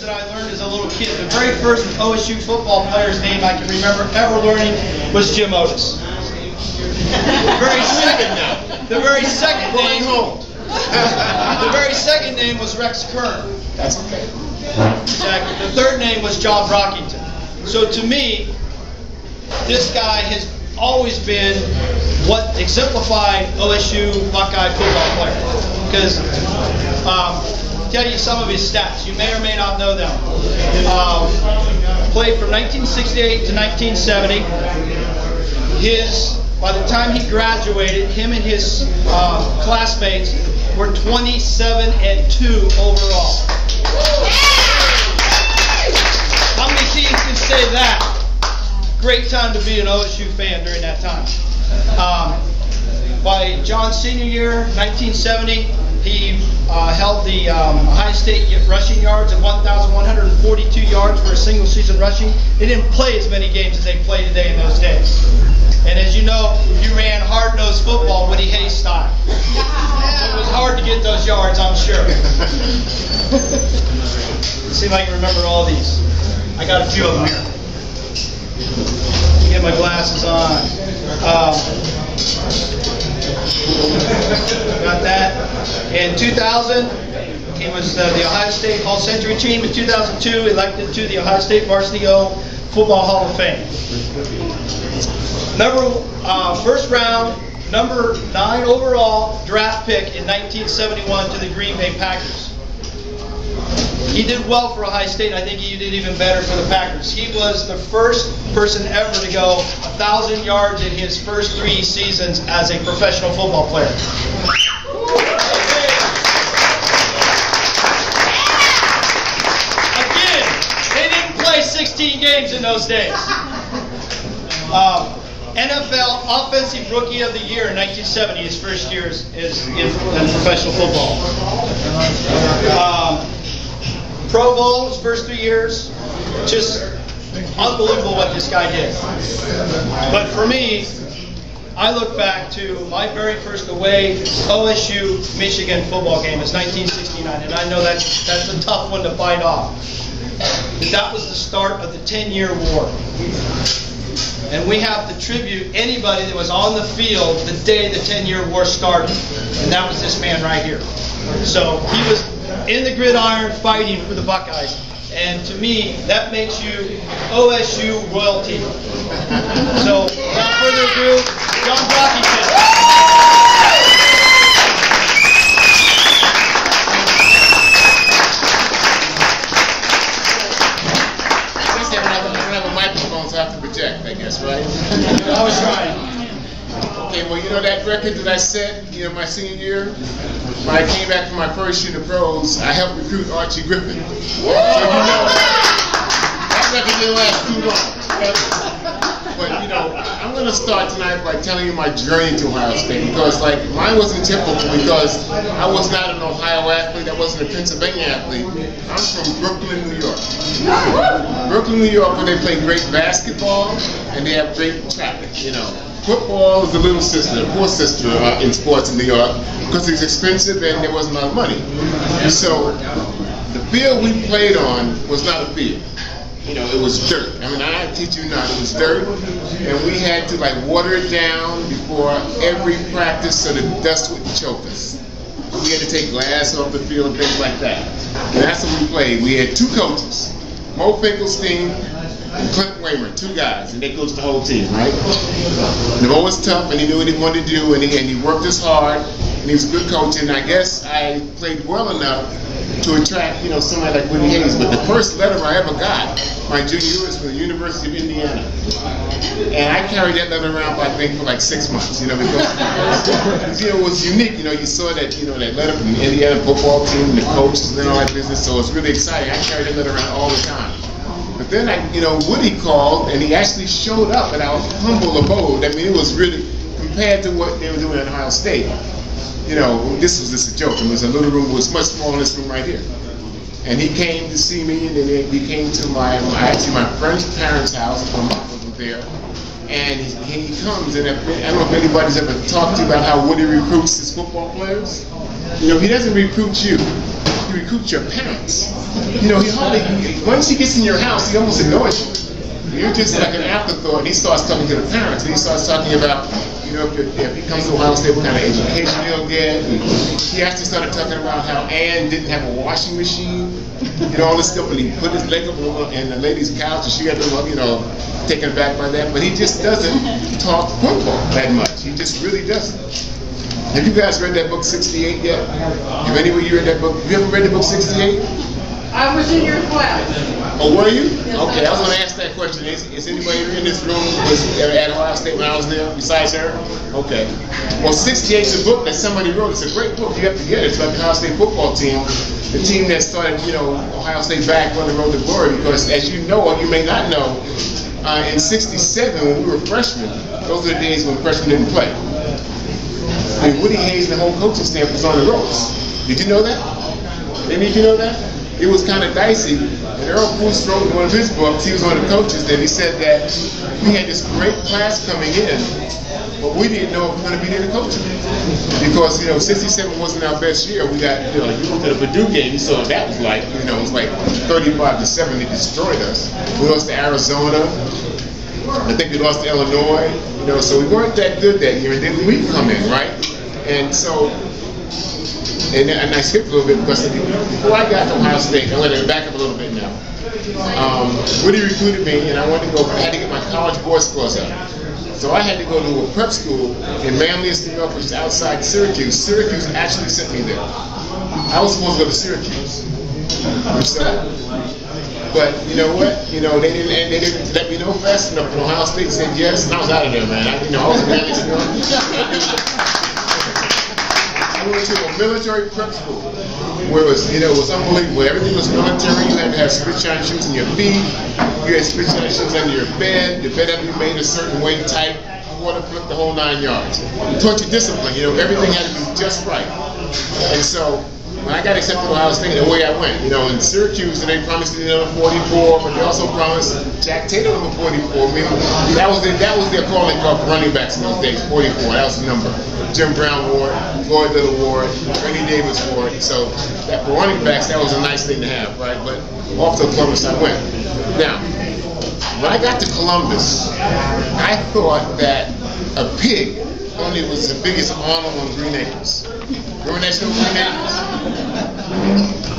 that I learned as a little kid. The very first OSU football player's name I can remember ever learning was Jim Otis. The very second name was Rex Kern. That's okay. Exactly. The third name was John Brockington. So to me, this guy has always been what exemplified OSU Buckeye football player. Because tell you some of his stats. You may or may not know them. Played from 1968 to 1970. By the time he graduated, him and his classmates were 27-2 overall. How many teams can say that? Great time to be an OSU fan during that time. By John's senior year, 1970, he held the Ohio State rushing yards of 1,142 yards for a single season rushing. They didn't play as many games as they play today in those days. And as you know, you ran hard-nosed football, Woody Hayes style. So it was hard to get those yards, I'm sure. Let's see if I can remember all these. I got a few of them here. Get my glasses on. Got that. In 2000, he was the Ohio State All-Century team. In 2002, elected to the Ohio State Varsity Football Hall of Fame. First round, number 9 overall draft pick in 1971 to the Green Bay Packers. He did well for Ohio State. I think he did even better for the Packers. He was the first person ever to go 1,000 yards in his first 3 seasons as a professional football player. Again, they didn't play 16 games in those days. NFL Offensive Rookie of the Year in 1970, his first year is in professional football. Pro Bowl, his first 3 years, just unbelievable what this guy did. But for me, I look back to my very first away OSU Michigan football game. It's 1969, and I know that's a tough one to fight off. But that was the start of the 10-year war. And we have to tribute anybody that was on the field the day the 10-year war started. And that was this man right here. So he was in the gridiron fighting for the Buckeyes. And to me, that makes you OSU royalty. So without further ado, John Brockington. I have to project, I guess, right? I was trying. Okay, well, you know that record that I set, my senior year? When I came back from my first year of pros, I helped recruit Archie Griffin. So that record didn't last too long. But, I'm going to start tonight by telling you my journey to Ohio State, because, mine wasn't typical because I was not an Ohio athlete, I wasn't a Pennsylvania athlete. I'm from Brooklyn, New York. Brooklyn, New York, where they play great basketball and they have great track. Football is the little sister, the poor sister in sports in New York because it's expensive and there wasn't a lot of money. And so the field we played on was not a field. It was dirt. I teach you not. It was dirt, and we had to water it down before every practice so the dust wouldn't choke us. We had to take glass off the field and things like that. And that's what we played. We had 2 coaches, Mo Finkelstein and Clint Waymer, 2 guys, and they coached the whole team, right? And Mo was tough, and he knew what he wanted to do, and he worked us hard, and he was a good coach, and I guess I played well enough to attract, somebody like Woody Hayes. But the first letter I ever got, my junior year, was from the University of Indiana. And I carried that letter around, I think, for 6 months, because it was unique. You saw that, that letter from the Indiana football team, the coaches and all that business, so it was really exciting. I carried that letter around all the time. But then, Woody called, and he actually showed up at our humble abode. It was really, compared to what they were doing at Ohio State, this was just a joke. It was a little room, it was much smaller than this room right here. And he came to see me, and then we came to my friend's parents' house. My mom wasn't there. And he comes, and I don't know if anybody's ever talked to you about how Woody recruits his football players. He doesn't recruit you. he recruits your parents. You know, once he gets in your house, he almost annoys you. You're just like an afterthought, and he starts talking to the parents, and he starts talking about, you know, if he comes to Ohio State, what kind of education he'll get. And he actually started talking about how Ann didn't have a washing machine, you know, all this stuff, and he put his leg up on the lady's couch, and she got them, you know, taken aback by that. But he just doesn't talk football that much. He just really doesn't. Have you guys read that book 68 yet? Have any of you read that book? Have you ever read the book 68? I was in your class. Oh, were you? Okay, I was going to ask that question. Is anybody in this room was at Ohio State when I was there besides her? Okay. Well, 68 is a book that somebody wrote. It's a great book. You have to get it. It's about the Ohio State football team, the team that started, you know, Ohio State back on the road to glory. Because as you know, or you may not know, in '67 when we were freshmen, those are the days when freshmen didn't play. And Woody Hayes and the whole coaching staff was on the ropes. Did you know that? Any of you know that? It was kind of dicey. And Earl Poose wrote in one of his books, he was one of the coaches, and he said that we had this great class coming in, but we didn't know if we were going to be there to coach them. Because, you know, 67 wasn't our best year. We got, you know, you went to the Purdue game, you saw what that was like. You know, it was like 35-7, they destroyed us. We lost to Arizona. I think we lost to Illinois. You know, so we weren't that good that year, and then we come in, right? And so, and I skipped a little bit because before I got to Ohio State, I'm going to back up a little bit now. Woody recruited me, and I wanted to go, but I had to get my college board scores up. So I had to go to a prep school in Manlius, New York, which is outside Syracuse. Syracuse actually sent me there. I was supposed to go to Syracuse. So, but you know what? You know, they didn't let me know fast enough. And Ohio State said yes, and I was out of there, man. I was in Manlius, New York. I went to a military prep school where it was, you know, it was unbelievable. Everything was military. You had to have split-shine shoes on your feet. You had split-shine shoes under your bed. The bed had to be made a certain way tight. Water flip the whole 9 yards. Taught you discipline. You know, everything had to be just right. And so when I got accepted to Ohio State, the way I went, you know, in Syracuse, and they promised me number 44, but they also promised Jack Tatum number 44. I mean, that was their calling card for running backs in those days. 44. That was the number. Jim Brown wore it, Floyd Little wore it, Ernie Davis wore it. So that for running backs, that was a nice thing to have, right? But off to Columbus I went. Now, when I got to Columbus, I thought that a pig only was the biggest honor on Green Acres. Remember that show, Green Acres?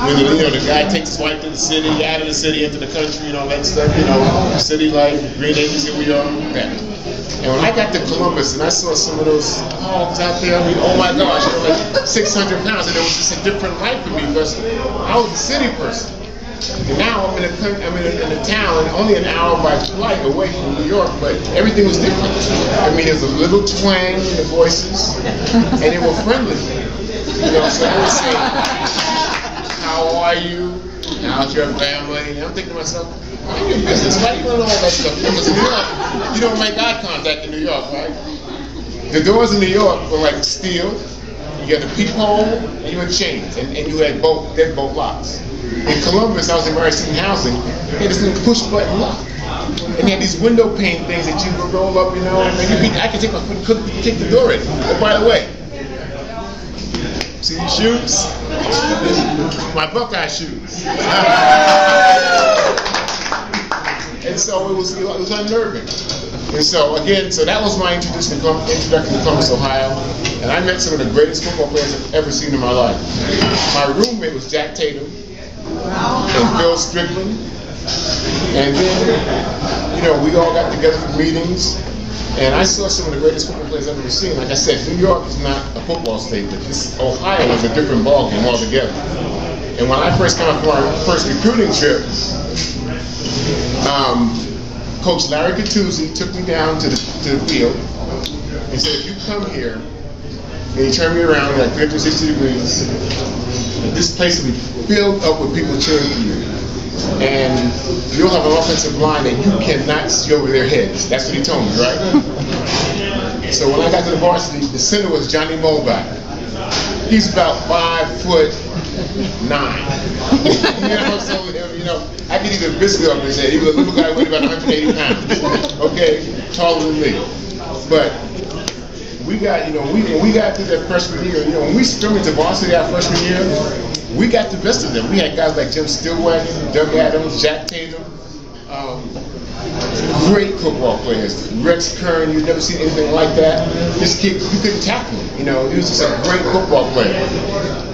When the guy takes his wife to the city, out of the city, into the country, and all that stuff, you know, city life, Green Acres, here we are. Okay. And when I got to Columbus and I saw some of those hogs out there, I mean, oh my gosh, they were like 600 pounds, and it was just a different life for me because I was a city person. And now I'm in a town, only an hour by flight away from New York, but everything was different. I mean, there's a little twang in the voices, and they were friendly. You know, so they would say, how are you? How's your family? And I'm thinking to myself, mind your business. Why do you learn all that stuff? Because in New York, you don't make eye contact in New York, right? The doors in New York were like steel. You had a peephole, and you had chains, and you had deadbolt locks. In Columbus, I was in Mercy Housing. They had this little push button lock, and they had these window pane things that you could roll up, you know. And I could take my foot and couldn't kick the door in. Oh, by the way, see these shoes? My Buckeye shoes. And so it was unnerving. And so again, so that was my introduction to Columbus, Ohio. And I met some of the greatest football players I've ever seen in my life. My roommate was Jack Tatum and Phil Strickland. And then, you know, we all got together for meetings. And I saw some of the greatest football players I've ever seen. Like I said, New York is not a football state, but Ohio is a different ballgame altogether. And when I first came out for our first recruiting trip, Coach Larry Gattuso took me down to the field and said, if you come here, and he turned me around like 50 or 60 degrees, this place will be filled up with people cheering for you. And you'll have an offensive line that you cannot see over their heads. That's what he told me, right? So when I got to the varsity, the center was Johnny Mulback. He's about 5'9". You know, I could eat a biscuit off his head. He was a little guy, weighed about 180 pounds. Okay, taller than me. But we got, you know, when we got through that freshman year, you know, when we scrimmaged to varsity our freshman year, we got the best of them. We had guys like Jim Stillwagon, Doug Adams, Jack Tatum. Great football players. Rex Kern, you've never seen anything like that. This kid, you couldn't tackle him. You know, he was just a great football player.